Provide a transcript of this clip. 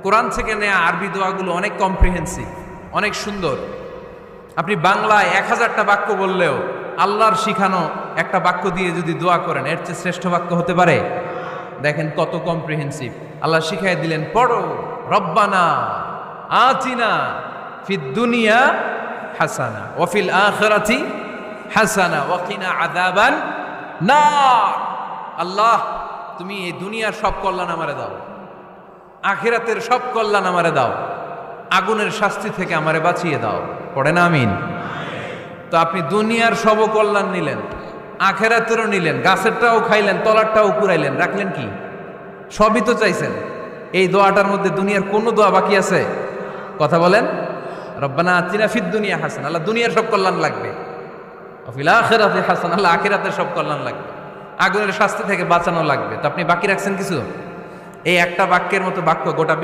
কোরআন থেকে নেয়া আরবি দোয়াগুলো অনেক কম্প্রিহেন্সিভ, অনেক সুন্দর। আপনি বাংলায় 1000টা বাক্য বললেও আল্লাহর শিখানো একটা বাক্য দিয়ে যদি দোয়া করেন, এর চেয়ে শ্রেষ্ঠ বাক্য হতে পারে? দেখেন কত কম্প্রিহেন্সিভ। আল্লাহ শিখাই দিলেন, পড়ো রব্বানা আতিনা ফিদ দুনিয়া হাসানা ওয়া ফিল আখিরাতি হাসানা ওয়া কিনা আযাবান নার। আল্লাহ, তুমি এই দুনিয়ার সব কল্যাণ আমারে দাও, আখিরাতের সব কল্যাণ আমারে দাও, আগুনের শাস্তি থেকে আমারে বাঁচিয়ে দাও। পড়েন আমিন। তো আপনি দুনিয়ার সব কল্যাণ নিলেন, আখিরাতেরও নিলেন, গাছেরটাও খাইলেন, তলারটাও কুড়াইলেন, রাখলেন কি? সবই তো চাইছেন। এই দোয়াটার মধ্যে দুনিয়ার কোনো দোয়া বাকি আছে? কথা বলেন। রব্বানা আতিনা ফিদ দুনিয়া হাসানা, আল্লাহ দুনিয়ার সব কল্যাণ লাগবে। ওয়া ফিল আখিরাতি হাসানা, আল্লাহ আখিরাতের সব কল্যাণ লাগবে, আগুনের শাস্তি থেকে বাঁচানো লাগবে। তো আপনি বাকি রাখছেন কিছু? এই একটা বাক্যের মতো বাক্য গোটা